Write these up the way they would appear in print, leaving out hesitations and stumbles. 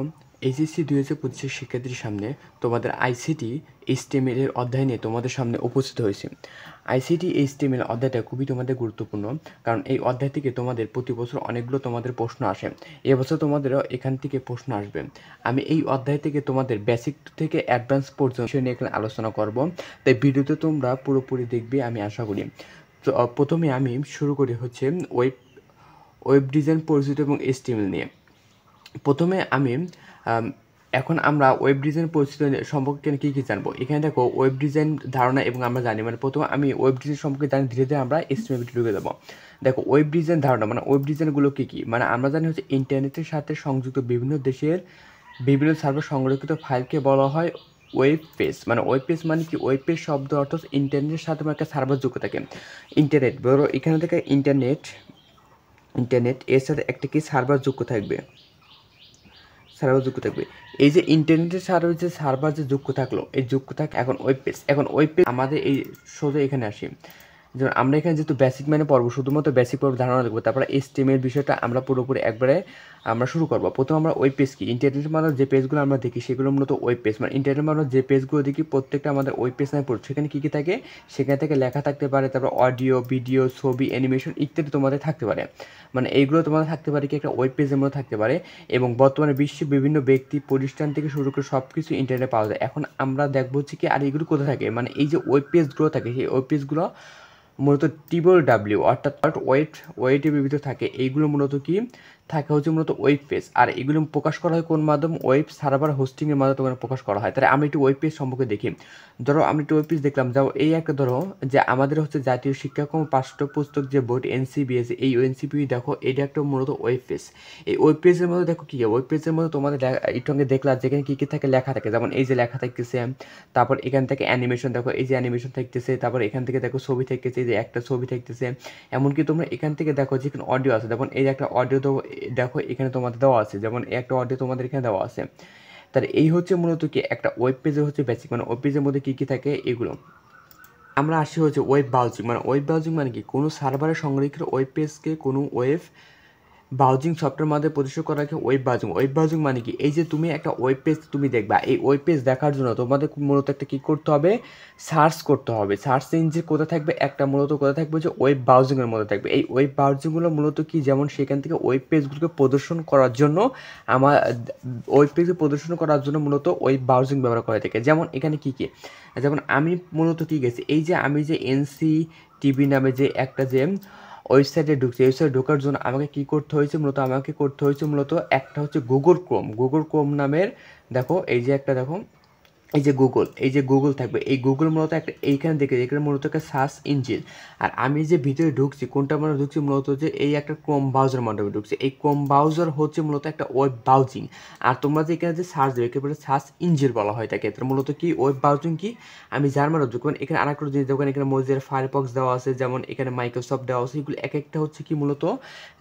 দেখো এইচএসসি 2025 শিক্ষার্থীর সামনে তোমাদের আইসিটি এইচটিএমএল এর অধ্যায় নিয়ে তোমাদের সামনে উপস্থিত হয়েছে। আইসিটি এইচটিএমএল অধ্যায়টা খুবই তোমাদের গুরুত্বপূর্ণ, কারণ এই অধ্যায় থেকে তোমাদের প্রতি বছর অনেকগুলো তোমাদের প্রশ্ন আসে। এবছর তোমাদেরও এখান থেকে প্রশ্ন আসবে। আমি এই অধ্যায় থেকে তোমাদের বেসিক থেকে অ্যাডভান্স পর্যন্ত বিষয় নিয়ে এখানে আলোচনা করব, তাই ভিডিওতে তোমরা পুরোপুরি দেখবে আমি আশা করি। তো প্রথমে আমি শুরু করি হচ্ছে ওয়েব ডিজাইন পরিচিত এবং এইচটিএমএল নিয়ে। প্রথমে আমি এখন আমরা ওয়েব ডিজাইন পরিচিতি সম্পর্কে কী কী জানবো। এখানে দেখো ওয়েব ডিজাইন ধারণা এবং আমরা জানি, মানে প্রথমে আমি ওয়েব ডিজাইন সম্পর্কে জানি, ধীরে ধীরে আমরা এইচটিএমএল ঢুকে যাবো। দেখো ওয়েব ডিজাইন ধারণা মানে ওয়েব ডিজাইনগুলো কী কী, মানে আমরা জানি হচ্ছে ইন্টারনেটের সাথে সংযুক্ত বিভিন্ন দেশের বিভিন্ন সার্ভার সংরক্ষিত ফাইলকে বলা হয় ওয়েব পেজ। মানে ওয়েব পেজ মানে কি, ওয়েব পেজ শব্দ অর্থ ইন্টারনেটের সাথে একটা সার্ভার যুক্ত থাকে। ইন্টারনেট বড় এখানে থেকে ইন্টারনেট এর সাথে একটা কি সার্ভার যুক্ত থাকবে, এই যে ইন্টারনেটের সার্ভার যে যুক্ত থাকলো, এই যুক্ত থাকে এখন ওয়েব পেজ। আমাদের এই সোজা এখানে আসি, যেমন আমরা এখানে যেহেতু বেসিক মানে পড়বো, শুধুমাত্র বেসিক পর্ব ধারণা দেখবো, তারপরে এইচটিএমএল বিষয়টা আমরা পুরোপুরি একবারে আমরা শুরু করবো। প্রথম আমরা ওয়েব পেজ কি, ইন্টারনেট মানে যে পেজগুলো আমরা দেখি সেগুলো মূলত ওয়েব পেজ। মানে ইন্টারনেট মানে যে পেজগুলো দেখি প্রত্যেকটা আমাদের ওয়েব পেজ নামে পড়ছে। সেখানে কী কী থাকে, সেখান থেকে লেখা থাকতে পারে, তারপর অডিও, ভিডিও, ছবি, অ্যানিমেশন ইত্যাদি তোমাদের থাকতে পারে। মানে এইগুলো তোমাদের থাকতে পারে কি একটা ওয়েব পেজের মধ্যে থাকতে পারে। এবং বর্তমানে বিশ্বের বিভিন্ন ব্যক্তি প্রতিষ্ঠান থেকে শুরু করে সব কিছু ইন্টারনেটে পাওয়া যায়। এখন আমরা দেখবো হচ্ছে কি, আর এইগুলো কোথায় থাকে, মানে এই যে ওয়েব পেজগুলো থাকে, সেই ওয়েব পেজগুলো মূলত TW অর্থাৎ ওয়েটের বিবিধ থাকে। এইগুলো মূলত কি থাকে হচ্ছে মূলত ওয়েব পেজ। আর এগুলো প্রকাশ করা হয় কোন মাধ্যম, ওয়েব সার্ভার হোস্টিংয়ের মাধ্যমে প্রকাশ করা হয়। তাহলে আমি একটু ওয়েব পেজ সম্পর্কে দেখি। ধরো আমি একটু ওয়েব পেজ দেখলাম, যাও এই একটা ধরো যে আমাদের হচ্ছে জাতীয় শিক্ষাক্রম পাঠ্যপুস্তক যে বোর্ড এনসিবিএসসি, এই এনসিপি দেখো এটা একটা মূলত ওয়েব পেজ। এই ওয়েব পেজের মধ্যে দেখো কি, ওয়েব পেজের মধ্যে তোমাদের একটু আগে দেখলাম যেখানে কী কী থাকে, লেখা থাকে, যেমন এই যে লেখা থাকতেছে, তারপর এখান থেকে অ্যানিমেশন দেখো, এই যে অ্যানিমেশন থাকতেছে, তারপর এখান থেকে দেখো ছবি থাকতেছে, এই যে একটা ছবি থাকতেছে। এমনকি তোমরা এখান থেকে দেখো যেখানে অডিও আছে, যেমন এই যে একটা অডিও দেখো এখানে তোমাদের দেওয়া আছে, যেমন একটা অডিও তোমাদের এখানে দেওয়া আছে। তাহলে এই হচ্ছে মূলত কি একটা ওয়েব পেজের হচ্ছে বেসিক, মানে ওয়েব পেজের মধ্যে কী কী থাকে এগুলো। আমরা আসি হচ্ছে ওয়েব ব্রাউজিং। মানে ওয়েব ব্রাউজিং মানে কি, কোনো সার্ভারে সংরক্ষিত ওয়েব পেজকে কোনো ওয়েব ব্রাউজিং সফটওয়্যার মাধ্যমে প্রদর্শন করা হয় ওয়েব ব্রাউজিং। ওয়েব ব্রাউজিং মানে কি, এই যে তুমি একটা ওয়েব পেজ তুমি দেখবা, এই ওয়েব পেজ দেখার জন্য তোমাদের মূলত একটা কী করতে হবে, সার্চ করতে হবে। সার্চ ইঞ্জিন কোথায় থাকবে, একটা মূলত কোথায় থাকবে যে ওয়েব ব্রাউজিংয়ের মধ্যে থাকবে। এই ওয়েব ব্রাউজিংগুলো মূলত কি, যেমন সেখান থেকে ওয়েব পেজগুলোকে প্রদর্শন করার জন্য আমার ওয়েব পেজে প্রদর্শন করার জন্য মূলত ওয়েব ব্রাউজিং ব্যবহার করে থাকে। যেমন এখানে কী কী, যেমন আমি মূলত কী গেছি, এই যে আমি যে NCTV নামে যে একটা যে ওয়েবসাইটে ঢুকছি, ওয়েবসাইটে ঢোকার জন্য আমাকে কী করতে হয়েছে, মূলত একটা হচ্ছে গুগল ক্রোম নামের, দেখো এই যে একটা দেখো এই যে গুগল থাকবে, এই গুগল মূলত একটা এইখানে দেখে, এখানে মূলত একটা সার্চ ইঞ্জিন। আর আমি যে ভিতরে ঢুকছি কোনটা মানে ঢুকছি মূলত যে এই একটা ক্রোম ব্রাউজার মাধ্যমে ঢুকছি। এই ক্রোম ব্রাউজার হচ্ছে মূলত একটা ওয়েব ব্রাউজিং। আর তোমরা যে এখানে যে সার্চ দেবে একেবারে সার্চ ইঞ্জিন বলা হয় তাকে। তার মূলত কি ওয়েব ব্রাউজিং কি, আমি যার মানে ঢুকবেন এখানে আরেকটা জিনিস দেখবেন, এখানে মোজিলা ফায়ারফক্স দেওয়া আছে, যেমন এখানে মাইক্রোসফট দেওয়া আছে। এগুলো এক একটা হচ্ছে কি মূলত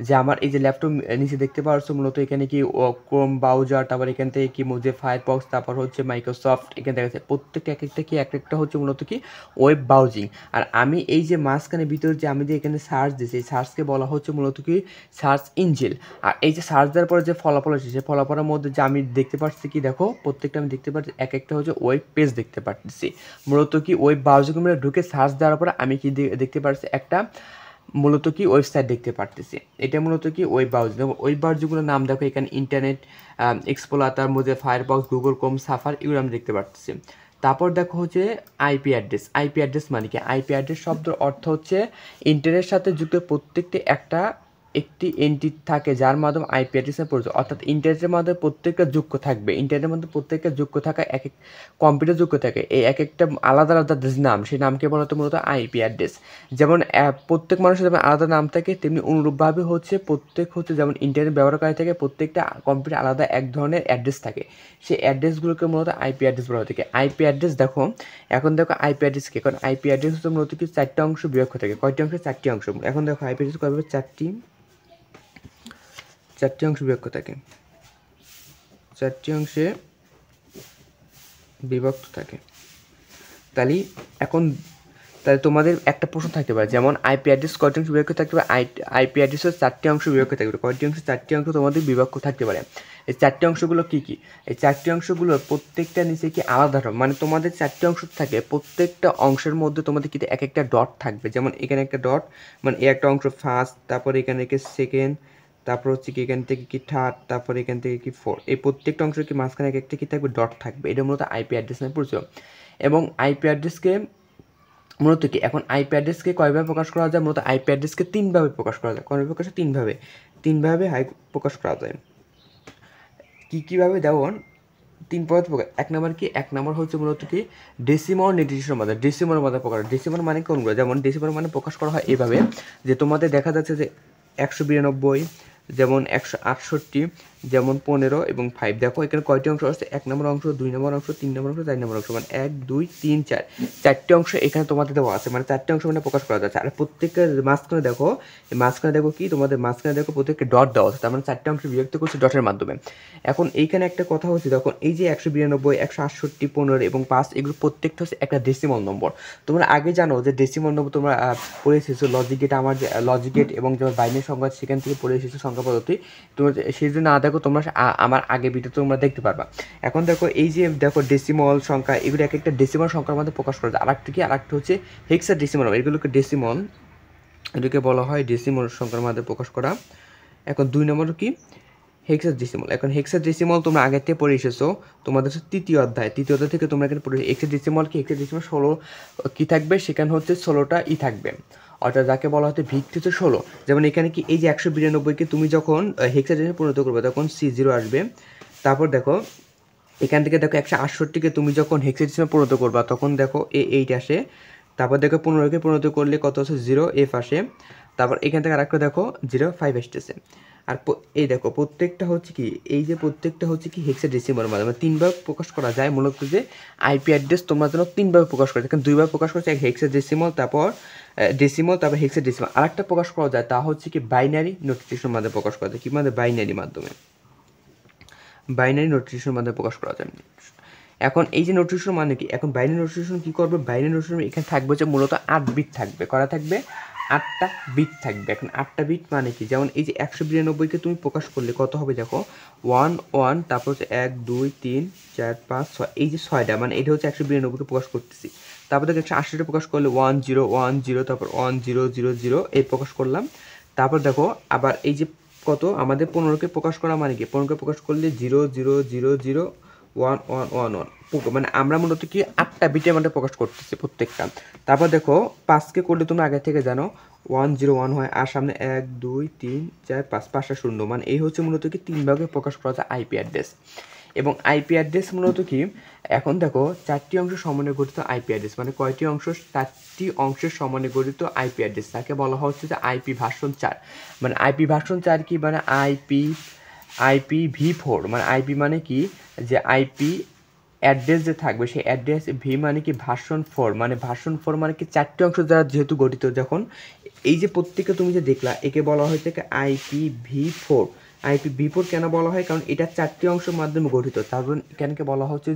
যে আমার এই যে ল্যাপটপ নিচে দেখতে পাচ্ছ, মূলত এখানে কি ক্রোম ব্রাউজার, তারপর এখান থেকে কি মোজিলা ফায়ারফক্স, তারপর হচ্ছে মাইক্রোসফট, এখানে দেখা যাচ্ছে প্রত্যেকটা এক একটা হচ্ছে মূলত কি ওয়েব ব্রাউজিং। আর আমি এই যে মাঝখানে ভিতরে যে আমি যে এখানে সার্চ দিয়েছি, এই সার্চকে বলা হচ্ছে মূলত কি সার্চ ইঞ্জিন। আর এই যে সার্চ দেওয়ার পরে যে ফলাফল আসছে, সেই ফলাফলের মধ্যে যে আমি দেখতে পাচ্ছি কি, দেখো প্রত্যেকটা আমি দেখতে পাচ্ছি এক একটা হচ্ছে ওয়েব পেজ দেখতে পাচ্ছি। মূলত কি ওয়েব ব্রাউজিংয়ের মধ্যে ঢুকে সার্চ দেওয়ার পরে আমি কি দেখতে পাচ্ছি, একটা মূলত কি ওয়েবসাইট দেখতে পারতেছি। এটা মূলত কি ওয়েব ব্রাউজিং। ওয়েব ব্রাউজিংগুলোর নাম দেখো এখানে ইন্টারনেট এক্সপ্লোরার, তার মধ্যে ফায়ারফক্স, গুগল ক্রোম, সাফারি, এগুলো আমি দেখতে পাচ্ছি। তারপর দেখো হচ্ছে আইপি অ্যাড্রেস মানে কি, আইপি অ্যাড্রেস শব্দের অর্থ হচ্ছে ইন্টারনেটের সাথে যুক্ত প্রত্যেকটি একটি এন্টিটি থাকে যার মাধ্যমে আইপি অ্যাড্রেসে পরিচয়, অর্থাৎ ইন্টারনেটের মধ্যে প্রত্যেকটা যুক্ত থাকবে, ইন্টারনেটের মধ্যে প্রত্যেকটা যুক্ত থাকা এক এক কম্পিউটার যুক্ত থাকে, এই এক একটা আলাদা আলাদা নাম, সেই নামকে বলা হতো মূলত আইপি অ্যাড্রেস। যেমন প্রত্যেক মানুষের যেমন আলাদা নাম থাকে, তেমনি অনুরূপভাবে হচ্ছে প্রত্যেক হচ্ছে যেমন ইন্টারনেট ব্যবহারকারী থাকে, প্রত্যেকটা কম্পিউটার আলাদা এক ধরনের অ্যাড্রেস থাকে, সেই অ্যাড্রেসগুলোকে মূলত আইপি অ্যাড্রেস বলা হয়ে থাকে। আইপি অ্যাড্রেস দেখো, এখন দেখো আইপি অ্যাড্রেস কি, কারণ আইপি অ্যাড্রেস হচ্ছে মূলত কি চারটি অংশ বিভক্ত থাকে। কয়টি অংশ, চারটি অংশ। এখন দেখো আইপি অ্যাড্রেস কয়ভাবে, চারটি অংশ বিভক্ত থাকে, চারটি অংশে বিভক্ত থাকে। তাহলে এখন তাহলে তোমাদের একটা প্রশ্ন থাকতে পারে, যেমন আইপি অ্যাড্রেস কয়টি অংশ বিভক্ত থাকতে পারে, আইপি অ্যাড্রেসের 4টি অংশ বিভক্ত থাকতে পারে। কয়টি অংশ? 4টি অংশ তোমাদের বিভক্ত থাকতে পারে। এই 4টি অংশগুলো কী কী? এই 4টি অংশগুলো প্রত্যেকটা নিচে কি আলাদা হবে, মানে তোমাদের 4টি অংশ থাকে, প্রত্যেকটা অংশের মধ্যে তোমাদের কিন্তু এক একটা ডট থাকবে। যেমন এখানে একটা ডট, মানে এই একটা অংশ ফার্স্ট, তারপর এখানে কি সেকেন্ড, তারপর হচ্ছে কি এখান থেকে কি থার্ড, তারপর এখান থেকে কি ফোর। এই প্রত্যেকটা অংশ কি মাঝখানে এক একটা কি থাকবে? ডট থাকবে। এটা মূলত আইপি অ্যাড্রেস নামে পরিচিত। এবং আইপি অ্যাড্রেসকে মূলত কি, এখন আইপি অ্যাড্রেসকে কয়ভাবে প্রকাশ করা যায়? মূলত আইপি অ্যাড্রেসকে 3ভাবে প্রকাশ করা যায়। কয়ভাবে প্রকাশ? 3ভাবে প্রকাশ করা যায়। কীভাবে? যেমন 3 পদ্ধতি প্রকাশ। এক নম্বর কি? এক নম্বর হচ্ছে মূলত কি ডেসিমল নির্দিষ্ট মাত্রা, ডেসিমলের মাত্রা প্রকাশ। ডেসিমল মানে কোনগুলো? যেমন ডেসিমল মানে প্রকাশ করা হয় এভাবে, যে তোমাদের দেখা যাচ্ছে যে 192, যেমন 168, যেমন 15 এবং 5। দেখো এখানে কয়টি অংশ আছে? 1 নম্বর অংশ, 2 নম্বর অংশ, 3 নম্বর অংশ, 4 নম্বর অংশ, মানে 1 2 3 4, 4টি অংশ এখানে তোমাদের দেওয়া আছে, মানে 4টি অংশ মানে প্রকাশ করা যাচ্ছে। আর প্রত্যেকের মাঝখানে দেখো, মাঝখানে দেখো কি তোমাদের মাঝখানে দেখো প্রত্যেককে ডট দেওয়া আছে, তার মানে 4টি অংশ বিভক্ত করছে ডটের মাধ্যমে। এখন এইখানে একটা কথা হচ্ছে, দেখো এই যে 192, 168, 15 এবং 5, এগুলো প্রত্যেকটা হচ্ছে একটা ডেসিমল নম্বর। তোমরা আগে জানো যে ডেসিমল নম্বর তোমরা পড়ে এসেছো লজিক গেট, আমার যে লজিক গেট এবং যেমন বাইনারি সংখ্যা, সেখান থেকে পড়ে এসেছো সংখ্যা পদ্ধতি। তোমরা সেই যদি না দেখো, তোমরা আমার আগে ভিডিও তোমরা দেখতে পারবা। এখন দেখো এই যে দেখো ডেসিমল সংখ্যা, এগুলো এক একটা ডেসিমল সংখ্যার মধ্যে প্রকাশ করা যায়। আরেকটা কি? আরেকটা হচ্ছে হেক্সা ডেসিমল। এগুলোকে ডেসিমল, এটাকে বলা হয় ডেসিমল সংখ্যার মধ্যে প্রকাশ করা। এখন 2 নম্বর কি? হেক্সাডেসিমাল। এখন হেক্সাডেসিমাল তোমরা আগের থেকে পড়ে এসেছো, তোমাদের হচ্ছে তৃতীয় অধ্যায় থেকে তোমরা এখানে পড়ে। হেক্সাডেসিমাল কি? হেক্সাডেসিমাল 16 কি থাকবে? সেখানে হচ্ছে 16টা থাকবে, অর্থাৎ যাকে বলা হচ্ছে ভিত্তি হচ্ছে 16। যেমন এখানে কি এই যে 192কে তুমি যখন হেক্সাডেসিমালে পরিণত করবে তখন C0 আসবে। তারপর দেখো এখান থেকে দেখো 168কে তুমি যখন হেক্সাডেসিমালে পরিণত করবা তখন দেখো A8 আসে। তারপর দেখো 15কে পরিণত করলে কত আছে? 0F আসে। তারপর এখান থেকে আরেকটা দেখো 05 আসতেছে। আর এই দেখো প্রত্যেকটা হচ্ছে কি, এই যে প্রত্যেকটা হচ্ছে কি হেক্সাডেসিমাল মাধ্যমে 3ভাবে প্রকাশ করা যায়। মূলত যে আইপি অ্যাড্রেস তোমরা যেন 3ভাবে প্রকাশ করা যায়, কারণ 2ভাবে প্রকাশ করছে, এক হেক্সাডেসিমাল, তারপর ডেসিমাল, তারপর হেক্সাডেসিমাল। আরেকটা প্রকাশ করা যায়, তা হচ্ছে কি বাইনারি নোটেশন মাধ্যমে প্রকাশ করা যায়। কি মাধ্যমে? বাইনারি মাধ্যমে, বাইনারি নোটেশন মাধ্যমে প্রকাশ করা যায়। এখন এই যে নোটেশন মানে কি? এখন বাইনারি নোটেশন কি করবে? বাইনারি নোটেশন এখানে থাকবে যে মূলত 8 বিট থাকবে। করা থাকবে? 8টা বিট থাকবে। এখন 8টা বিট মানে কি? যেমন এই যে 192কে তুমি প্রকাশ করলে কত হবে? দেখো 1 1, তারপর হচ্ছে 1 2 3 4 5 6, এই যে 6টা, মানে এটা হচ্ছে 192কে প্রকাশ করতেছি। তারপর দেখো 180টা প্রকাশ করলে 1 0 1 0, তারপর 1 0 0 0 এই প্রকাশ করলাম। তারপর দেখো আবার এই যে কত আমাদের 15কে প্রকাশ করা মানে কি? 15কে প্রকাশ করলে 0 0 0 0 1 1 1 1, মানে আমরা মূলত কি 8টা বিটের মধ্যে প্রকাশ করতেছি প্রত্যেকটা। তারপর দেখো 5কে করলে তুমি আগে থেকে জানো 1 0 1 হয়, আর সামনে 1 2 3 4 5, 5টা শূন্য, মানে এই হচ্ছে মূলত কি 3ভাবে প্রকাশ করা যায় আইপি অ্যাড্রেস। এবং আইপি অ্যাড্রেস মূলত কি? এখন দেখো 4টি অংশ সমন্বয়ে গঠিত আইপি অ্যাড্রেস, মানে কয়টি অংশ? 4টি অংশের সমন্বয়ে গঠিত আইপি অ্যাড্রেস, তাকে বলা হচ্ছে যে আইপি ভার্সন 4। মানে আইপি ভার্সন 4 কি? মানে IPv4, মানে আইপি মানে কি? যে আইপি অ্যাড্রেস যে থাকবে সেই অ্যাড্রেস, ভি মানে কি? ভার্সন 4, মানে ভার্সন 4 মানে কি 4টি অংশ দ্বারা যেহেতু গঠিত। যখন এই যে প্রত্যেকটা তুমি যে দেখলা, একে বলা হয় থেকে IPv4। IPv4 কেন বলা হয়? কারণ এটা 4টি অংশের মাধ্যমে গঠিত, তার জন্য এখানকে বলা হচ্ছে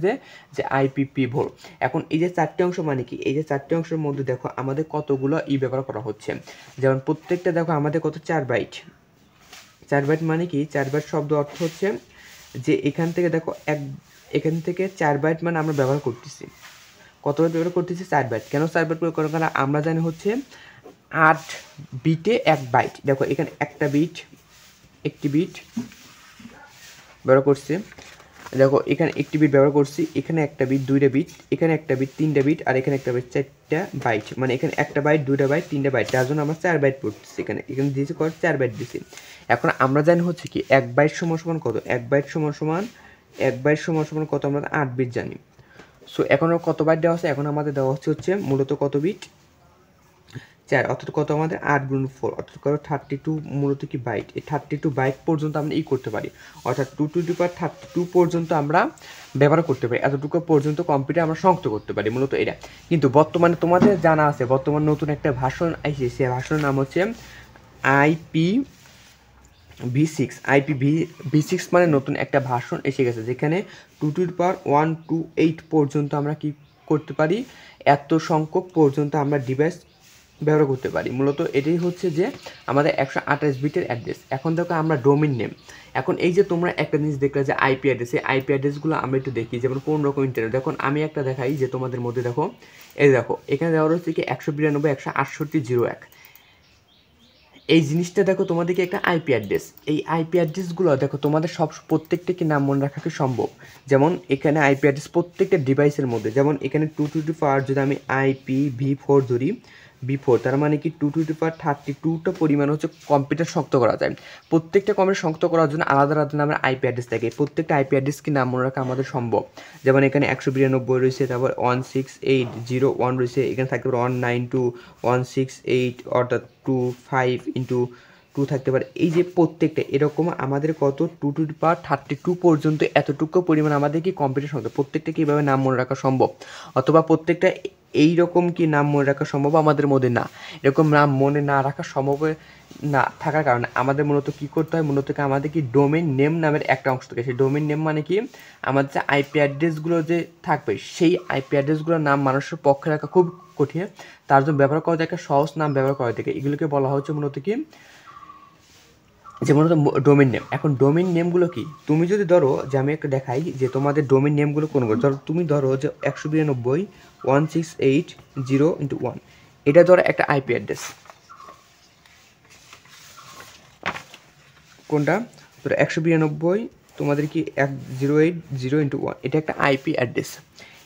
যে IPv4। এখন এই যে 4টি অংশ মানে কি? এই যে 4টি অংশের মধ্যে দেখো আমাদের কতগুলো ব্যবহার করা হচ্ছে। যেমন প্রত্যেকটা দেখো আমাদের কত? 4 বাইট। 4 বাইট মানে কি? 4 বাইট শব্দ অর্থ হচ্ছে যে এখান থেকে দেখো এখান থেকে 4 বাইট মানে আমরা ব্যবহার করতেছি। কত বাইট ব্যবহার করতেছি? 4 বাইট। কেন 4 বাইট প্রয়োগ করার কারণ আমরা জানি হচ্ছে 8 বিটে 1 বাইট। দেখো এখানে একটি বিট ব্যবহার করছি। দেখো এখানে একটি বিট ব্যবহার করছি, এখানে একটা বিট, 2টা বিট, এখানে একটা বিট, 3টা বিট, আর এখানে একটা বিট, 4টা বাইট। মানে এখানে একটা বাইট, 2টা বাইট, 3টা বাইট, তার জন্য আমরা 4 বাইট পড়তেছি। এখানে দিয়েছি 4 বাইট দিয়েছি। এখন আমরা জানি হচ্ছে কি 1 বাইট সমান কত? 1 বাইট সমান কত? আমরা 8 বিট জানি। সো এখন কত বাইট দেওয়া আছে? এখন আমাদের দেওয়া হচ্ছে মূলত কত বিট? 4, অর্থাৎ কত আমাদের? 8 × 4, অর্থাৎ কত? 32 মূলত কি বাইট। এই 32 বাইট পর্যন্ত আমরা করতে পারি, অর্থাৎ 2 to the power 32 পর্যন্ত আমরা ব্যবহার করতে পারি। এতটুকু পর্যন্ত কম্পিউটার আমরা সংযুক্ত করতে পারি, মূলত এটা। কিন্তু বর্তমানে তোমাদের জানা আছে বর্তমান নতুন একটা ভার্সন আসছে, সেই ভার্সনের নাম হচ্ছে IPv6। IPv6 মানে নতুন একটা ভার্সন এসে গেছে, যেখানে 2 to the power 128 পর্যন্ত আমরা কি করতে পারি, এত সংখ্যক পর্যন্ত আমরা ডিভাইস ব্যবহার করতে পারি। মূলত এটাই হচ্ছে যে আমাদের 128 বিটের অ্যাড্রেস। এখন দেখো আমরা ডোমেইন নেম, এখন এই যে তোমরা একটা জিনিস দেখলে যে আইপি অ্যাড্রেস, এই আইপি অ্যাড্রেসগুলো আমরা একটু দেখি, যেমন কোন রকম ইন্টারনেট। দেখুন আমি একটা দেখাই যে তোমাদের মধ্যে দেখো, এই দেখো এখানে দেওয়া রয়েছে কি 192.168.01। এই জিনিসটা দেখো তোমাদেরকে একটা আইপি অ্যাড্রেস, এই আইপি অ্যাড্রেসগুলো দেখো তোমাদের সব প্রত্যেকটা কি নাম মনে রাখা কি সম্ভব। যেমন এখানে আইপি অ্যাড্রেস প্রত্যেকটা ডিভাইসের মধ্যে, যেমন এখানে 2 যদি আমি IPv4 ধরি, B4 তার মানে কি 2 32টা পরিমাণ হচ্ছে কম্পিউটার শক্ত করা যায়। প্রত্যেকটা কম্পিউটার শক্ত করার জন্য আলাদা আলাদা নামের আইপি অ্যাড্রেস থাকে, প্রত্যেকটা আইপি অ্যাড্রেস কি নাম মনে রাখা আমাদের সম্ভব। যেমন এখানে 192 রয়েছে, তারপর 168.0.1 রয়েছে, এখানে থাকতে পারে 192.168 অর্থাৎ 25x2 থাকতে পারে। এই যে প্রত্যেকটা এরকম আমাদের কত 2 পর্যন্ত এতটুকু পরিমাণ আমাদের কি কম্পিউটার শক্ত, প্রত্যেকটা কীভাবে নাম মনে রাখা সম্ভব, অথবা প্রত্যেকটা এই রকম কি নাম মনে রাখা সম্ভব আমাদের মধ্যে না। এরকম নাম মনে না রাখা সম্ভব না থাকার কারণে আমাদের মূলত কী করতে হয়, মূলত আমাদের কি ডোমেইন নেম নামের একটা অংশ থাকে। সেই ডোমেইন নেম মানে কি আমাদের যে আইপি অ্যাড্রেসগুলো যে থাকবে, সেই আইপি অ্যাড্রেসগুলোর নাম মানুষের পক্ষে রাখা খুব কঠিন, তার জন্য ব্যবহার করা যায় একটা সহজ নাম ব্যবহার করা থাকে। এগুলোকে বলা হচ্ছে মূলত কি যে মূলত ডোমেইন নেম। এখন ডোমেইন নেমগুলো কি, তুমি যদি ধরো যে আমি একটা দেখাই যে তোমাদের ডোমেইন নেমগুলো কোনগুলো, ধরো তুমি ধরো যে 192.168.0.1, এটা ধরো একটা আইপি অ্যাড্রেস। কোনটা, ধরো 192 তোমাদের কি 1080.0.1, এটা একটা আইপি অ্যাড্রেস।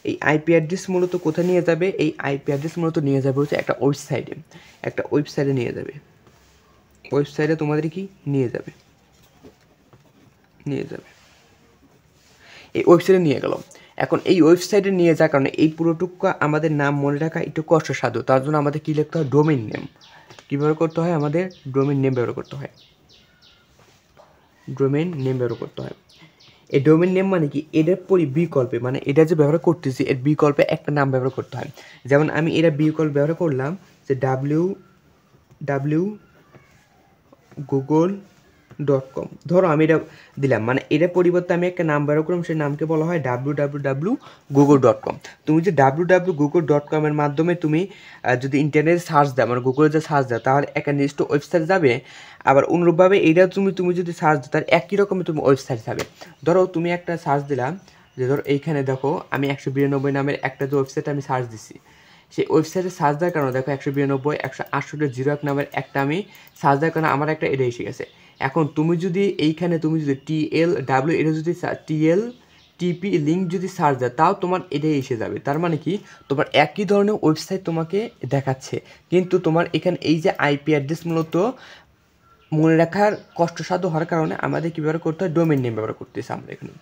এই আইপি অ্যাড্রেস মূলত কোথায় নিয়ে যাবে, এই আইপি অ্যাড্রেস মূলত নিয়ে যাবে হচ্ছে একটা ওয়েবসাইটে নিয়ে যাবে, ওয়েবসাইটে তোমাদের কি নিয়ে যাবে এই ওয়েবসাইটে নিয়ে গেল। এখন এই ওয়েবসাইটে নিয়ে যাওয়ার কারণে এই পুরোটুকু আমাদের নাম মনে রাখা একটু কষ্টসাধ্য, তার জন্য আমাদের কী লিখতে হয়, ডোমেইন নেম। কী ব্যবহার করতে হয়, আমাদের ডোমেইন নেম ব্যবহার করতে হয়, এই ডোমেইন নেম মানে কি এটার বিকল্পে, মানে এটা যে ব্যবহার করতেছি এর বিকল্পে একটা নাম ব্যবহার করতে হয়। যেমন আমি এটা বিকল্প ব্যবহার করলাম যে www.google.com, ধরো আমি এটা দিলাম, মানে এটার পরিবর্তে আমি একটা নাম ব্যবহার করলাম, সেই নামকে বলা হয় www.google.com। তুমি যে www.google.com এর মাধ্যমে তুমি যদি ইন্টারনেটে সার্চ দাও, মানে গুগলে যে সার্চ দাও, তাহলে একটা নির্দিষ্ট ওয়েবসাইট যাবে। আবার অনুরূপভাবে এইটা তুমি যদি সার্চ দাও, তাহলে একই রকমের তুমি ওয়েবসাইট যাবে। ধরো তুমি একটা সার্চ দিলাম যে ধরো এইখানে দেখো আমি 192 নামের একটা যে ওয়েবসাইট আমি সার্চ দিছি, সেই ওয়েবসাইটে সার্চ দেওয়ার কারণে দেখো 192.168.0.1 নামের একটা আমি সার্চ দেওয়ার কারণে আমার একটা এটা এসে গেছে। এখন তুমি যদি TLW এটা যদি TP লিঙ্ক যদি সার্চ দাও, তাও তোমার এটাই এসে যাবে। তার মানে কি তোমার একই ধরনের ওয়েবসাইট তোমাকে দেখাচ্ছে, কিন্তু তোমার এখানে এই যে আইপি অ্যাড্রেস মূলত মনে রাখার কষ্টসাধ্য হওয়ার কারণে আমাদের কী ব্যবহার করতে হয়, ডোমেইন নেম ব্যবহার করতেছি আমরা এখানে।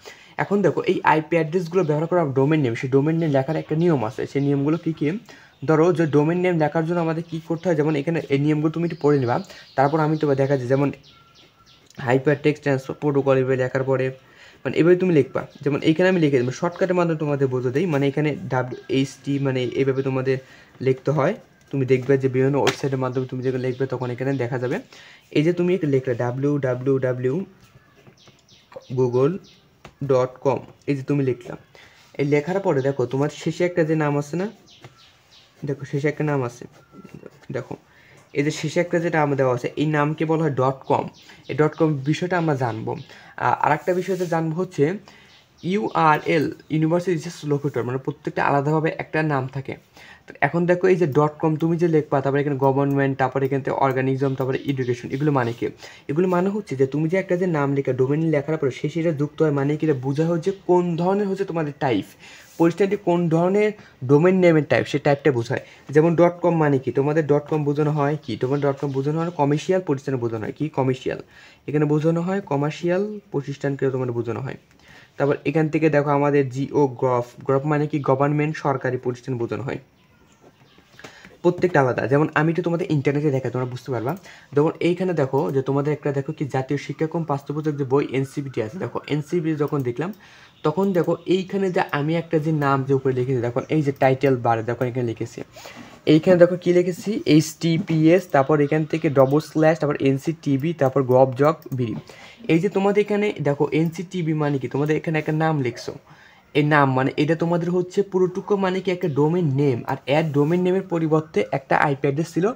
এখন দেখো এই আইপি অ্যাড্রেসগুলো ব্যবহার করা ডোমেইন নেম, সেই ডোমেইন নেম লেখার একটা নিয়ম আছে। সেই নিয়মগুলো কী কী, ধরো যে ডোমেইন নেম লেখার জন্য আমাদের কী করতে হয়, যেমন এখানে এই নিয়মগুলো তুমি একটু পড়ে নেবা, তারপর আমি তোমার দেখা যায় যেমন হাইপার টেক্সট ট্রান্সফার প্রোটোকল এভাবে লেখার পরে মানে এভাবে তুমি লিখবা। যেমন এইখানে আমি লিখে দেবো শর্টকাটের মাধ্যমে তোমাদের বোঝা দেই, মানে এখানে WHT মানে এইভাবে তোমাদের লিখতে হয়। তুমি দেখবে যে বিভিন্ন ওয়েবসাইটের মাধ্যমে তুমি যখন লিখবে তখন এখানে দেখা যাবে এই যে তুমি একটা লিখলে www.google.com, এই যে তুমি লিখলাম। এই লেখার পরে দেখো তোমার শেষে একটা যে নাম আছে না, দেখো শেষে একটা নাম আছে, দেখো এই যে শেষে একটা যেটা আমার দেওয়া আছে, এই নামকে বলা হয় .com। এই .com বিষয়টা আমরা জানবো। আর একটা বিষয় যে জানবো হচ্ছে URL, ইউনিভার্সাল রিসোর্স লোকেটর, মানে প্রত্যেকটা আলাদাভাবে একটা নাম থাকে। তো এখন দেখো এই যে .com তুমি যে লিখবা, তারপরে এখানে গভর্নমেন্ট, তারপরে এখান থেকে অর্গানিজম, তারপরে এডুকেশন, এগুলো মানে কি, এগুলো মানে হচ্ছে যে তুমি যে একটা যে নাম লেখা ডোমেইন লেখার পরে শেষে এটা যুক্ত হয়, মানে কি এটা বোঝা হচ্ছে কোন ধরনের হচ্ছে তোমাদের টাইপ, পরিস্থিতি কোন ধরনের ডোমেইন নেমের টাইপ, সেই টাইপটা বোঝায়। যেমন .com মানে কি তোমাদের .com বোঝানো হয় কি, তোমার .com বোঝানো হয় কমার্শিয়াল প্রতিষ্ঠানে বোঝানো হয় কি, কমার্শিয়াল, এখানে বোঝানো হয় কমার্শিয়াল প্রতিষ্ঠানকে তোমাদের বোঝানো হয়। তারপর এখান থেকে দেখো আমাদের গ্রফ মানে কি গভর্নমেন্ট, সরকারি প্রতিষ্ঠান বোঝানো হয়। প্রত্যেকটা আলাদা। যেমন আমি তো তোমাদের ইন্টারনেটে দেখাই, তোমরা বুঝতে পারবা। যেমন এইখানে দেখো যে তোমাদের একটা দেখো কি জাতীয় শিক্ষাক্রম পাঠ্যপুস্তক যে বই NCBT আছে, দেখো NCBT যখন দেখলাম তখন দেখো এইখানে যে আমি একটা যে নাম যে উপরে লিখেছি, দেখো এই যে টাইটেল বার, দেখো এখানে লিখেছি, এইখানে দেখো কি লিখেছি HTTPS, তারপর এখান থেকে / তারপর NCTB, তারপর gov.bd। এই যে তোমাদের এখানে দেখো NCTB মানে কি তোমাদের এখানে একটা নাম লিখছো, এই নাম মানে এটা তোমাদের হচ্ছে পুরোটুকু মানে কি একটা ডোমেন নেম, আর অ্যাড ডোমেন নেমের পরিবর্তে একটা আইপি অ্যাড্রেস ছিল,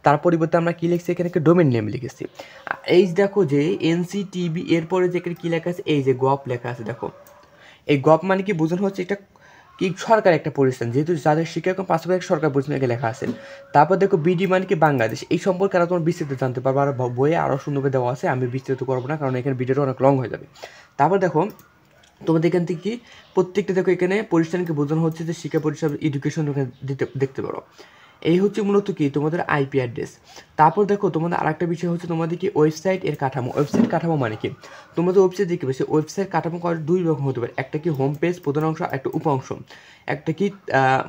তার পরিবর্তে আমরা কী লিখছি এখানে একটা ডোমেন নেম লিখেছি। এই দেখো যে এনসিটিবি এরপরে যে এখানে কী লেখা আছে, এই যে গভ লেখা আছে, দেখো এই গভ মানে কি বোঝানো হচ্ছে এটা কি সরকার একটা প্রতিষ্ঠান, যেহেতু যাদের শিক্ষাক্রম পাশাপাশি সরকার প্রতিষ্ঠানকে লেখা আছে। তারপর দেখো বিডি মানে কি বাংলাদেশ, এই সম্পর্কে আরও তোমার বিস্তারিত জানতে পারবো, আর বইয়ে আরও সুন্দরভাবে দেওয়া আছে, আমি বিস্তারিত করবো না কারণ এখানে ভিডিওটা অনেক লং হয়ে যাবে। তারপর দেখো তোমাদের এখান থেকে কি প্রত্যেকটা দেখো এখানে প্রতিষ্ঠানকে বোঝানো হচ্ছে যে শিক্ষা প্রতিষ্ঠান এডুকেশন দেখতে পারো। এই হচ্ছে মূলত কি তোমাদের আইপি অ্যাড্রেস। তারপর দেখো তোমাদের আরেকটা বিষয় হচ্ছে তোমাদের কি ওয়েবসাইট এর কাঠামো। ওয়েবসাইট কাঠামো মানে কি, তোমাদের ওয়েবসাইট দেখতে পাচ্ছি ওয়েবসাইট কাঠামো দুই রকম হতে পারে, একটা কি হোম পেজ প্রধান অংশ, একটা উপ অংশ। একটা কি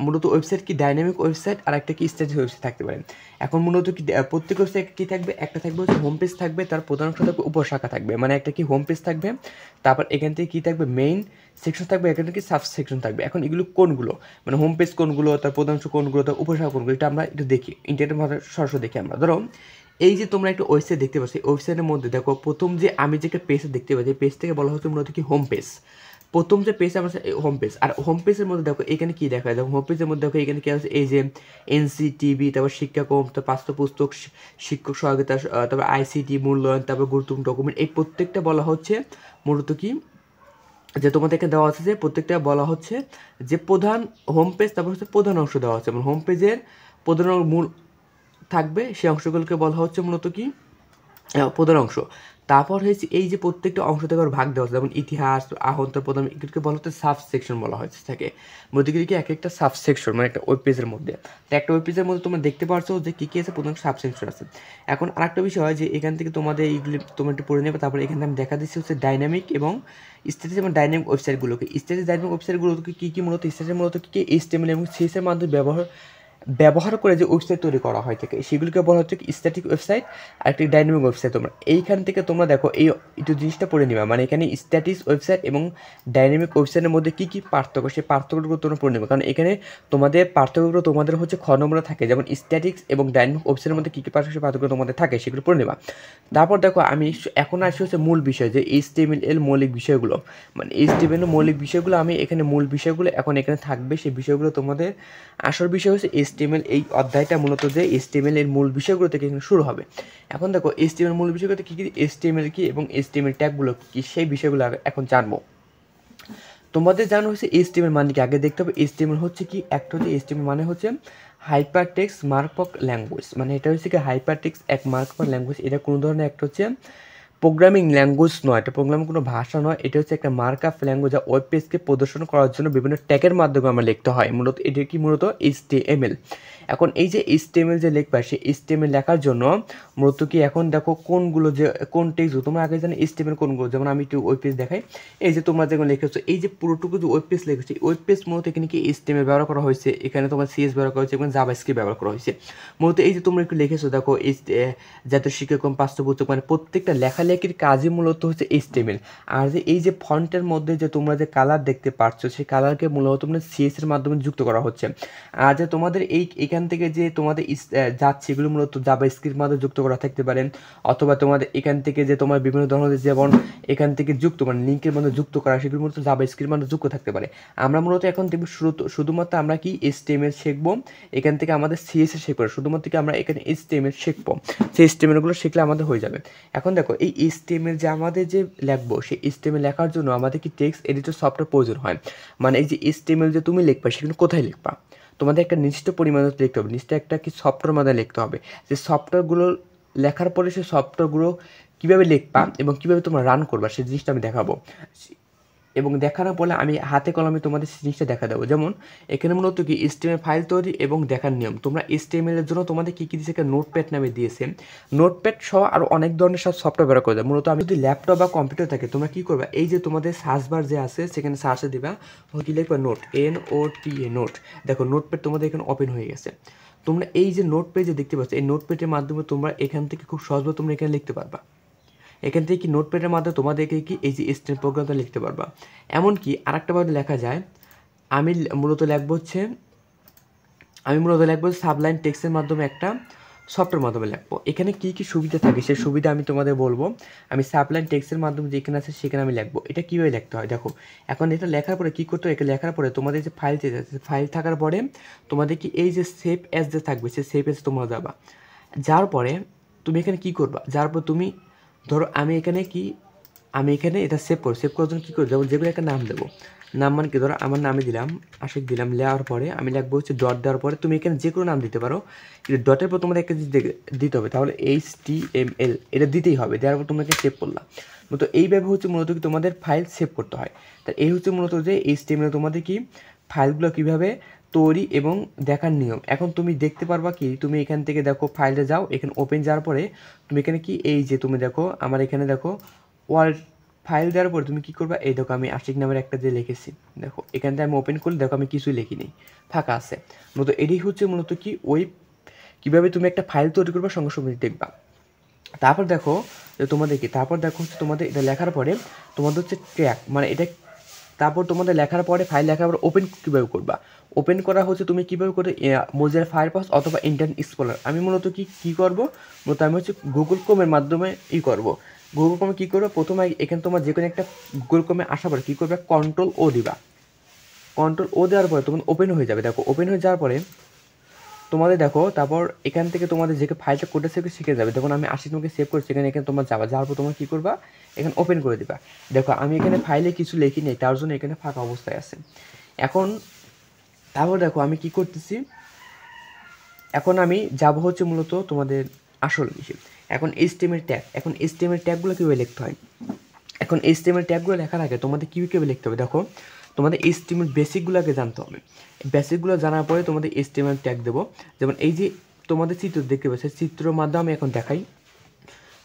মূলত ওয়েবসাইট কি ডাইনামিক ওয়েবসাইট, আর একটা কি স্ট্যাটিক ওয়েবসাইট থাকতে পারে। এখন মূলত কি প্রত্যেক ওয়েবসাইট কী থাকবে, একটা থাকবে হচ্ছে হোম পেজ থাকবে, তার প্রধান অংশ থাকবে উপশাখা থাকবে, মানে একটা কি হোম পেজ থাকবে, তারপর এখান থেকে কী থাকবে মেইন সেকশন থাকবে, এখানে কি সাব সেকশন থাকবে। এখন এগুলো কোনগুলো, মানে হোম পেজ কোনগুলো, তার প্রধান অংশ কোনগুলো, তার উপশাখা কোনগুলো, এটা আমরা একটু দেখি ইন্টারনেটের মাধ্যমে সরাসরি দেখি আমরা। ধরো এই যে তোমরা একটা ওয়েবসাইট দেখতে পাচ্ছ, ওয়েবসাইটের মধ্যে দেখো প্রথম যে আমি যে একটা পেজ দেখতে পাচ্ছি, পেজ থেকে বলা হচ্ছে মূলত কি হোম পেজ। প্রথম যে পেজ আমার হোম পেজ, আর হোম পেজের মধ্যে দেখো এখানে কী দেখা যায়, হোম পেজের মধ্যে দেখো এখানে কী আছে, এই যে এনসিটিবি, তারপর শিক্ষাক্রম, তারপর পাঠ্যপুস্তক, শিক্ষক সহায়তা, তারপর আইসিটি মূল্যায়ন, তারপর গুরুত্বপূর্ণ ডকুমেন্ট, এই প্রত্যেকটা বলা হচ্ছে মূলত কি যে তোমাদেরকে দেওয়া আছে, যে প্রত্যেকটা বলা হচ্ছে যে প্রধান হোম পেজ, তারপর হচ্ছে প্রধান অংশ দেওয়া হচ্ছে, মানে হোম পেজের প্রধান মূল থাকবে সেই অংশগুলোকে বলা হচ্ছে মূলত কি প্রধান অংশ। তারপর হয়েছে এই যে প্রত্যেকটা অংশ থেকে ভাগ দেওয়া হচ্ছে, যেমন ইতিহাস, আহন্ত প্রধান, এগুলোকে বলা হচ্ছে সাব সেকশন বলা হয়েছে থাকে, মধ্যে কি এক একটা সাব সেকশন, মানে একটা ওয়েব পেজের মধ্যে। তো একটা ওয়েব পেজের মধ্যে তোমরা দেখতে পারছো যে কী কী আছে, প্রধান সাব সেকশন আছে। এখন আরেকটা বিষয় হয় যে এখান থেকে তোমাদের এইগুলি তোমরা একটু পড়ে নেবে। তারপরে এখানে আমি দেখা দিচ্ছি হচ্ছে ডাইনামিক এবং স্ট্যাটিক এবং ডাইনামিক ওয়েবসাইটগুলোকে। স্ট্যাটিক ডাইনামিক ওয়েবসাইটগুলোকে কী কী মূলত স্ট্যাটিক মূলত কী HTML এবং CSS এর মাধ্যমে ব্যবহার করে যে ওয়েবসাইট তৈরি করা হয় থাকে, সেগুলোকে বলা হচ্ছে স্ট্যাটিক ওয়েবসাইট আর একটি ডাইনামিক ওয়েবসাইট। তোমরা এইখান থেকে তোমরা দেখো এই একটু জিনিসটা পড়ে নিবা, মানে এখানে স্ট্যাটিক ওয়েবসাইট এবং ডাইনামিক ওয়েবসাইটের মধ্যে কী কী পার্থক্য, সেই পার্থক্যগুলো তোমরা পড়ে নেবে, কারণ এখানে তোমাদের পার্থক্যগুলো তোমাদের হচ্ছে খ নম্বরে থাকে, যেমন স্ট্যাটিক্স এবং ডাইনামিক ওয়েবসাইটের মধ্যে কী কী পার্থক্য তোমাদের থাকে সেগুলো পড়ে নেবা। তারপর দেখো আমি এখন আসি হচ্ছে মূল বিষয়, যে HTML মৌলিক বিষয়গুলো, মানে HTML মৌলিক বিষয়গুলো আমি এখানে মূল বিষয়গুলো এখন এখানে থাকবে, সেই বিষয়গুলো তোমাদের আসল বিষয় হচ্ছে HTML। এই অধ্যায়টা মূলত যে HTML এর মূল বিষয়গুলো থেকে এখানে শুরু হবে। এখন দেখো HTML মূল বিষয়গুলোতে কী কী, HTML কি এবং HTML ট্যাগগুলো কী, সেই বিষয়গুলো এখন জানবো। তোমাদের জানো হচ্ছে HTML মানে কি, আগে দেখতে হবে HTML হচ্ছে কি, একটা হচ্ছে HTML মানে হচ্ছে হাইপার টেক্সট মার্কআপ ল্যাঙ্গুয়েজ, মানে এটা হচ্ছে কি হাইপার টেক্সট এক মার্কআপ ল্যাঙ্গুয়েজ। এটা কোনো ধরনের একটা হচ্ছে প্রোগ্রামিং ল্যাঙ্গুয়েজ নয়, এটা প্রোগ্রামিং কোনো ভাষা নয়, এটা হচ্ছে একটা মার্কআপ ল্যাঙ্গুয়েজ, যা ওয়েব পেজকে প্রদর্শন করার জন্য বিভিন্ন ট্যাগের মাধ্যমে আমরা লিখতে হয়। মূলত এটা কি মূলত HTML। এখন এই যে HTML যে লিখবা, সেই HTML লেখার জন্য মূলত কি এখন দেখো কোনগুলো যে কোন টেক্সট তোমরা আগে জানো HTML কোনগুলো, যেমন আমি একটু ওয়েব পেজ দেখাই। এই যে তোমরা যেগুলো লিখেছো, এই যে পুরোটুকু যে ওয়েব পেজ লিখেছি, ওয়েব পেজ মূলত এখানে কি HTML ব্যবহার করা হয়েছে, এখানে তোমার CS ব্যবহার করা হয়েছে এবং জাভাস্ক্রিপ্ট ব্যবহার করা হয়েছে। মূলত এই যে তোমরা একটু লিখেছো দেখো জাতীয় শিক্ষাক্রম পাঠ্যপুস্তক, মানে প্রত্যেকটা লেখালেখির কাজই মূলত হচ্ছে HTML। আর যে এই যে ফন্টের মধ্যে যে তোমরা যে কালার দেখতে পাচ্ছ, সেই কালারকে মূলত তোমরা CS এর মাধ্যমে যুক্ত করা হচ্ছে। আর যে তোমাদের এখান থেকে যে তোমাদের যাচ্ছে, এগুলো মূলত জাভাস্ক্রিপ্টের মাধ্যমে যুক্ত করা থাকতে পারে, অথবা তোমাদের এখান থেকে যে তোমার বিভিন্ন ধরনের যেমন এখান থেকে যুক্ত, মানে লিঙ্কের মধ্যে যুক্ত করা, সেগুলো মূলত জাভাস্ক্রিপ্টের মাধ্যমে যুক্ত থাকতে পারে। আমরা মূলত এখন দেখব শুধুমাত্র আমরা কি HTML শিখবো, এখান থেকে আমাদের CSS শিখবো, শুধুমাত্র কি আমরা এখানে HTML শিখবো, সেই HTMLগুলো শিখলে আমাদের হয়ে যাবে। এখন দেখো এই HTML যে আমাদের যে লিখবো, সেই HTML লেখার জন্য আমাদের কি টেক্সট এডিটর সফটওয়্যার প্রয়োজন হয়। মানে এই যে HTML যে তুমি লিখবা, সেগুলো কোথায় লিখবা, তোমাদের একটা নির্দিষ্ট পরিমাণে লিখতে হবে, নিশ্চয় একটা কি সফটওয়্যার মাধ্যমে লিখতে হবে। যে সফটওয়্যারগুলো লেখার পরে সেই সফটওয়্যারগুলো কীভাবে লিখবা এবং কীভাবে তোমরা রান করবা, সেই জিনিসটা আমি দেখাবো, এবং দেখানোর পরে আমি হাতে কলমে তোমাদের জিনিসটা দেখা দেবো। যেমন এখানে মূলত কি HTML ফাইল তৈরি এবং দেখার নিয়ম। তোমরা HTML এর জন্য তোমাদের কী কী দিয়েছে, একটা নোটপ্যাড নামে দিয়েছে, নোটপ্যাড সহ আরও অনেক ধরনের সব সফটওয়্যার ব্যবহার করে দেয়। মূলত আমি যদি ল্যাপটপ বা কম্পিউটার থাকে, তোমরা কী করবা, এই যে তোমাদের সার্চ বার যে আছে, সেখানে সার্চে দিবা, কী লিখবা নোট, NOTA নোট। দেখো নোটপ্যাড তোমাদের এখানে ওপেন হয়ে গেছে। তোমরা এই যে নোট পেজে দেখতে পাচ্ছ, এই নোটপ্যাডের মাধ্যমে তোমরা এখান থেকে খুব সহজভাবে তোমরা এখানে লিখতে পারবা। এখান থেকে কি নোটপ্যাডের মাধ্যমে তোমাদেরকে কি এই যে HTML প্রোগ্রামটা লিখতে পারবা। এমনকি আরেকটাভাবে লেখা যায়, আমি মূলত লিখবো সাবলাইন টেক্সটের মাধ্যমে একটা সফটের মাধ্যমে লিখবো। এখানে কী কী সুবিধা থাকে সেই সুবিধা আমি তোমাদের বলবো। আমি সাবলাইন টেক্সটের মাধ্যমে যেখানে আছে সেখানে আমি লিখবো। এটা কীভাবে লিখতে হয় দেখো, এখন এটা লেখার পরে কী করতে হয়, এটা লেখার পরে তোমাদের যে ফাইল চেয়ে যাচ্ছে, ফাইল থাকার পরে তোমাদের কি এই যে সেভ অ্যাজ যে থাকবে সেই সেভ অ্যাজ তোমরা যাবা, যার পরে তুমি এখানে কী করবা, যার পর তুমি ধরো আমি এখানে এটা সেভ করার জন্য কী করবো, যেমন যেগুলো একটা নাম দেবো, নাম মানে কি, ধরো আমার নামে দিলাম আশিক দিলাম, লেওয়ার পরে আমি লিখবো হচ্ছে ডট দেওয়ার পরে তুমি এখানে যে কোনো নাম দিতে পারো, কিন্তু ডটের পর তোমাদের একটা দিতে হবে, তাহলে HTML এটা দিতেই হবে, দেওয়ার পর তোমাকে সেভ করলাম। তো এইভাবে হচ্ছে মূলত কি তোমাদের ফাইল সেভ করতে হয়। তা এই হচ্ছে মূলত যে HTML তোমাদের কি ফাইলগুলো কীভাবে তৈরি এবং দেখার নিয়ম। এখন তুমি দেখতে পারবা কি, তুমি এখান থেকে দেখো ফাইলে যাও, এখানে ওপেন যাওয়ার পরে তুমি এখানে কি এই যে তুমি দেখো আমার এখানে দেখো ওয়ার্ড ফাইল দেওয়ার পরে তুমি কী করবা, এই দেখো আমি আশিক নামের একটা যে লিখেছি, দেখো এখান থেকে আমি ওপেন করলে দেখো আমি কিছুই লিখিনি, ফাঁকা আছে। মূলত এটাই হচ্ছে মূলত কি ওই কীভাবে তুমি একটা ফাইল তৈরি করবা সঙ্গে সঙ্গে দেখবা। তারপর দেখো যে তোমাদের কি, তারপর দেখো হচ্ছে তোমাদের এটা লেখার পরে তোমাদের হচ্ছে ট্র্যাক, মানে এটা তারপর তোমাদের লেখার পরে ফাইল লেখার পরে ওপেন কীভাবে করবা, ওপেন করা হচ্ছে তুমি কীভাবে করে মোজিলা ফায়ারফক্স অথবা ইন্টারনেট এক্সপ্লোরার। আমি মূলত কী করবো, মূলত আমি হচ্ছে গুগল ক্রোমের মাধ্যমে করবো। গুগল ক্রোমে কী করবো, প্রথমে এখানে তোমার যে কোনো একটা গুগল ক্রোমে আসার পরে কী করবে, Ctrl+O দিবা। Ctrl+O দেওয়ার পরে তখন ওপেন হয়ে যাবে। দেখো ওপেন হয়ে যাওয়ার পরে তোমাদের দেখো তারপর এখান থেকে তোমাদের যে ফাইলটা কোডটা সেভ শিখে যাবে, যখন আমি 80 তোমাকে সেভ করছি এখানে তোমার যাওয়ার পর তোমরা কী করবা, এখানে ওপেন করে দিবা। দেখো আমি এখানে ফাইলে কিছু লিখি নেই, তার জন্য এখানে ফাঁকা অবস্থায় আছে। এখন তারপর দেখো আমি কি করতেছি, এখন আমি যাব হচ্ছে মূলত তোমাদের আসল বিষয়। এখন HTML ট্যাগ, এখন HTML ট্যাগগুলো কীভাবে লিখতে হয়, এখন HTML ট্যাগগুলো লেখার আগে তোমাদের কীভাবে লিখতে হবে, দেখো তোমাদের HTML বেসিকগুলোকে জানতে হবে। বেসিকগুলো জানার পরে তোমাদের HTML ট্যাগ দেবো। যেমন এই যে তোমাদের চিত্র দেখতে পাচ্ছি, চিত্রের মাধ্যমে আমি এখন দেখাই।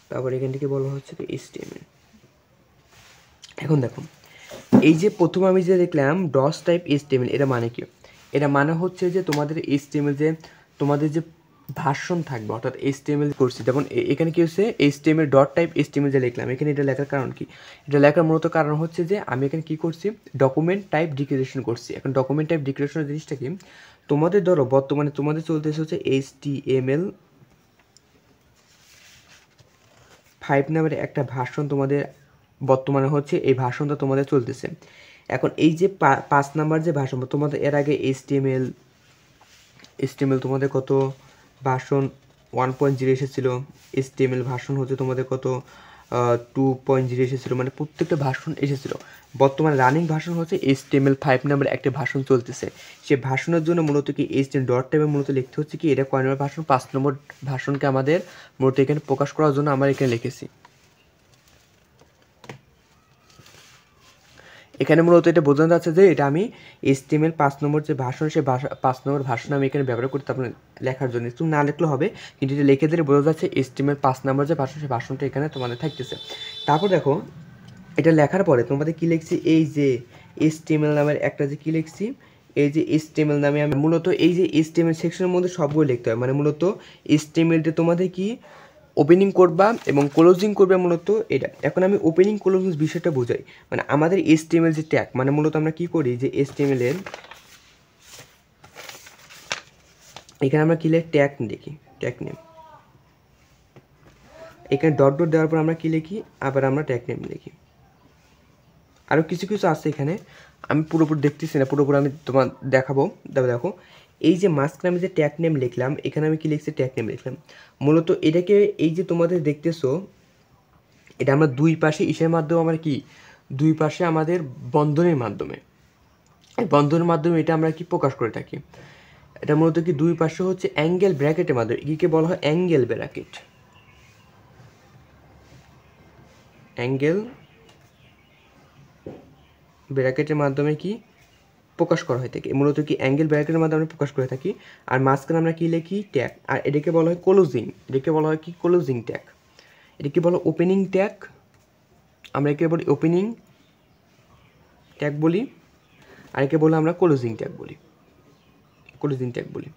তারপর এখান থেকে বলা হচ্ছে কি HTML। এখন দেখো এই যে প্রথমে আমি যে দেখলাম ডস টাইপ HTML, এটা মানে কি, এটা মানে হচ্ছে যে তোমাদের HTML যে তোমাদের যে ভার্সন থাকবে, অর্থাৎ HTML করছি, যেমন এখানে কী হচ্ছে HTML ডট টাইপ HTML যে লিখলাম, এখানে এটা লেখার কারণ কি, এটা লেখার মূলত কারণ হচ্ছে যে আমি এখানে কী করছি, ডকুমেন্ট টাইপ ডিক্লারেশন করছি। এখন ডকুমেন্ট টাইপ ডিক্লারেশনের জিনিসটা কি, তোমাদের ধরো বর্তমানে তোমাদের চলতেছে হচ্ছে HTML5 নামের একটা ভার্সন তোমাদের বর্তমানে হচ্ছে, এই ভার্সনটা তোমাদের চলতেছে। এখন এই যে 5 নাম্বার যে ভার্সন, তোমাদের এর আগে HTML তোমাদের কত ভার্সন 1.0 এসেছিলো, HTML ভার্সন হচ্ছে তোমাদের কত 2.0 এসেছিলো, মানে প্রত্যেকটা ভার্সন এসেছিলো। বর্তমানে রানিং ভার্সন হচ্ছে HTML5 নামের একটা ভার্সন চলতেছে। সেই ভার্সনের জন্য মূলত কি HTML ডট টাইপে মূলত লিখতে হচ্ছে কি, এটা কয় নম্বর ভার্সন, 5 নম্বর ভার্সনকে আমাদের মূলত এখানে প্রকাশ করার জন্য আমরা এখানে লিখেছি। এখানে মূলত এটা বোঝানো যাচ্ছে যে এটা আমি HTML 5 নম্বর যে ভার্সন, সেই 5 নম্বর ভার্সন আমি এখানে ব্যবহার করতে আপনার লেখার জন্য, একটু না লিখলে হবে, কিন্তু এটা লিখে দিলে বোঝা যাচ্ছে HTML 5 নম্বর যে ভার্সন, সেই ভার্সনটা এখানে তোমাদের থাকতেছে। তারপর দেখো এটা লেখার পরে তোমাদের কী লিখছি, এই যে HTML নামের একটা যে কী লিখছি, এই যে HTML নামে আমি মূলত এই যে HTML সেকশনের মধ্যে সবগুলো লিখতে হয়, মানে মূলত HTMLটা তোমাদের কি ওপেনিং করবা এবং ক্লোজিং করবে মূলত এটা। এখন আমি ওপেনিং ক্লোজিং বিষয়টা বোঝাই, মানে আমাদের HTML যে ট্যাগ, মানে মূলত আমরা কি করি যে HTML এর এখানে আমরা কি লিখি, ট্যাগ লিখি, ট্যাগ নেম, এখানে ডট ডট দেওয়ার পর আমরা কি লিখি, আবার আমরা ট্যাগ নেম লিখি। আরও কিছু কিছু আছে এখানে, আমি পুরোপুরি দেখতেছি না, পুরোপুরি আমি তোমার দেখাবো। দেখো এই যে মাঝখানে আমি যে ট্যাগ নেম লিখলাম, এখানে আমি কি লিখছি, ট্যাগ নেম লিখলাম। মূলত এটাকে এই যে তোমাদের দেখতেছো, এটা আমরা দুই পাশে ইসের মাধ্যমে আমরা কি, দুই পাশে আমাদের বন্ধনের মাধ্যমে, এই বন্ধনের মাধ্যমে এটা আমরা কি প্রকাশ করে থাকি। এটা মূলত কি দুই পাশে হচ্ছে অ্যাঙ্গেল ব্র্যাকেটের মাধ্যমে, একে বলা হয় অ্যাঙ্গেল ব্র্যাকেট, অ্যাঙ্গেল ব্র্যাকেটের মাধ্যমে কি প্রকাশ করা হয়ে থাকে, মূলত কি অ্যাঙ্গেল ব্র্যাকেটের মাধ্যমে আমরা প্রকাশ করে থাকি। আর মাঝখানে আমরা কি লিখি, ট্যাগ, আর এটাকে বলা হয় ক্লোজিং, এটাকে বলা হয় কি ক্লোজিং ট্যাগ, এটাকে বলা ওপেনিং ট্যাগ, আমরা একে বলি ওপেনিং ট্যাগ বলি, আর একে বলে আমরা ক্লোজিং ট্যাগ বলি, ক্লোজিং ট্যাগ বলি।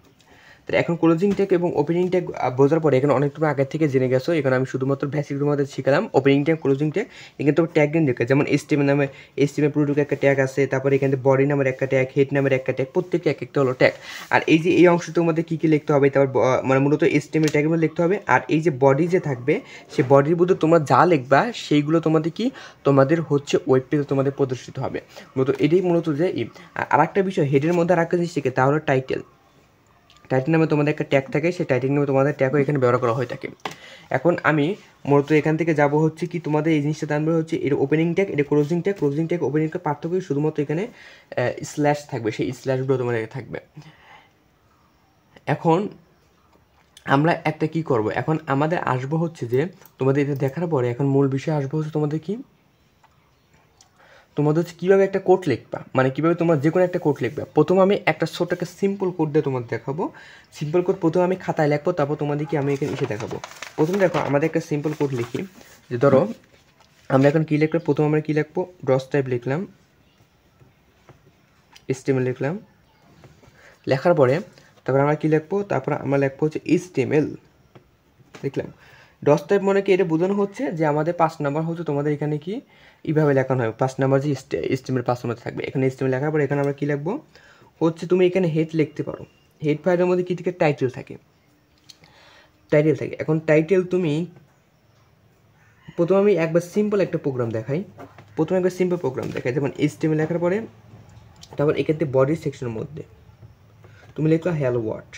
তো এখন ক্লোজিং ট্যাগ এবং ওপেনিং ট্যাগ বোঝার পরে এখানে অনেক তুমি আগে থেকে জেনে গেছো। এখানে আমি শুধুমাত্র বেসিক তোমাদের শিখালাম ওপেনিং ট্যাগ ক্লোজিং ট্যাগ। এখানে তোমার ট্যাগ নেম দেখে, যেমন এসটিএমএল নামে এসটিএমএল প্রোডাক্ট একটা ট্যাগ আছে, তারপরে এখানে বডি নামের একটা ট্যাগ, হেড নামের একটা ট্যাগ, প্রত্যেকটা এক একটা হলো ট্যাগ। আর এই যে এই অংশ তোমাদের কী কী লিখতে হবে, তারপর মানে মূলত এসটিএমএল ট্যাগগুলো লিখতে হবে। আর এই যে বডি যে থাকবে সেই বডির মধ্যে তোমরা যা লিখবা সেইগুলো তোমাদের কি তোমাদের হচ্ছে ওয়েব পেজে তোমাদের প্রদর্শিত হবে। মূলত এটাই মূলত যে আর একটা বিষয় হেডের মধ্যে আর একটা জিনিস শিখে, তা হলো টাইটেল। টাইটেল নামে তোমাদের একটা ট্যাগ থাকে, সেই টাইটেল নামে তোমাদের ট্যাগও এখানে ব্যবহার করা হয়ে থাকে। এখন আমি মূলত এখান থেকে যাব হচ্ছে কি তোমাদের এই জিনিসটা জানবে হচ্ছে এর ওপেনিং ট্যাগ, এটা closing tag. Closing tag opening tag পার্থক্য শুধুমাত্র এখানে স্ল্যাশ থাকবে, সেই স্ল্যাশগুলো তোমাদের থাকবে। এখন আমরা একটা কি করব, এখন আমাদের আসবো হচ্ছে যে তোমাদের এটা দেখার পরে এখন মূল বিষয় আসবো হচ্ছে তোমাদের কি তোমাদের হচ্ছে কীভাবে একটা কোড লিখবা, মানে কীভাবে তোমরা যে কোনো একটা কোড লিখবা। প্রথমে আমি একটা ছোট একটা সিম্পল কোড দিয়ে তোমাদের দেখাবো। সিম্পল কোড প্রথমে আমি খাতায় লিখবো, তারপর তোমাদেরকে আমি এখানে এসে দেখাবো। প্রথমে দেখো আমাদের একটা সিম্পল কোড লিখি, যে ধরো আমরা এখন কী লিখবো, প্রথমে আমরা কী লিখবো, ডস টাইপ লিখলাম, HTML লিখলাম। লেখার পরে তারপর আমরা কী লিখবো, তারপর আমরা লিখবো হচ্ছে HTML লিখলাম। ডস টাইপ মানে কি, এটা বোঝানো হচ্ছে যে আমাদের 5 নাম্বার হচ্ছে তোমাদের এখানে কি এইভাবে লেখানো হয়, 5 নাম্বার যে HTML 5 নাম্বার থাকবে। এখানে HTML লেখার পরে এখানে আমরা কী লিখবো হচ্ছে, তুমি এখানে হেড লিখতে পারো। হেড ফাইলের মধ্যে কী থাকে, টাইটেল থাকে, টাইটেল থাকে। এখন টাইটেল তুমি প্রথমে আমি একবার সিম্পল একটা প্রোগ্রাম দেখাই, প্রথমে একবার সিম্পল প্রোগ্রাম দেখাই, যেমন HTML লেখার পরে তারপর এক্ষেত্রে বডি সেকশনের মধ্যে তুমি লিখলো hello world,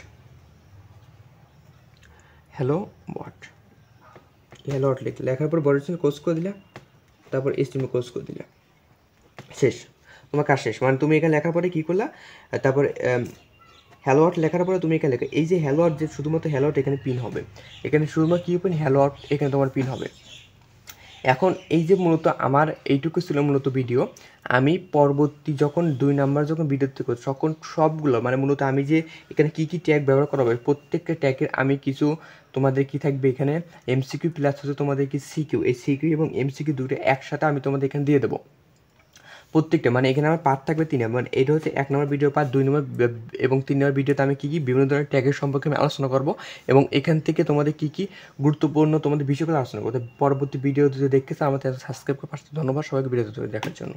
hello world, hello world লেখার পর বডি সেকশন কোর্স করে দিলা, তারপর HTML কোর্স করে দিলা, শেষ, তোমার কাজ শেষ। মানে তুমি এখানে লেখার পরে কী করলা, তারপর হ্যালো ওয়ার্ড লেখার পরে তুমি এখানে লেখা, এই যে হ্যালো ওয়ার্ড, যে শুধুমাত্র হ্যালো ওয়ার্ড এখানে পিন হবে, এখানে শুধুমাত্র কী পিন, হ্যালো ওয়ার্ড এখানে তোমার পিন হবে। এখন এই যে মূলত আমার এইটুকু ছিল মূলত ভিডিও। আমি পরবর্তী যখন 2 নাম্বার যখন ভিডিওতে করছি তখন সবগুলো মানে মূলত আমি যে এখানে কী কী ট্যাগ ব্যবহার করা হবে প্রত্যেকটা ট্যাগের আমি কিছু তোমাদের কি থাকবে এখানে MCQ প্লাস হচ্ছে তোমাদের কি সিকিউ, এই সিকিউ এবং MCQ দুটো একসাথে আমি তোমাদের এখানে দিয়ে দেবো প্রত্যেকটা। মানে এখানে আমার পার্ট থাকবে 3, মানে এটা হচ্ছে 1 নম্বর ভিডিও পার্ট, 2 নম্বর এবং 3 নম্বর ভিডিওতে আমি কী কী বিভিন্ন ধরনের ট্যাগের সম্পর্কে আমি আলোচনা করবো এবং এখান থেকে তোমাদের কী কী গুরুত্বপূর্ণ তোমাদের বিষয়গুলো আলোচনা করতে। পরবর্তী ভিডিও যদি দেখতে চাও আমাদের সাবস্ক্রাইব করে পাশে। ধন্যবাদ সবাইকে ভিডিও দেখার জন্য।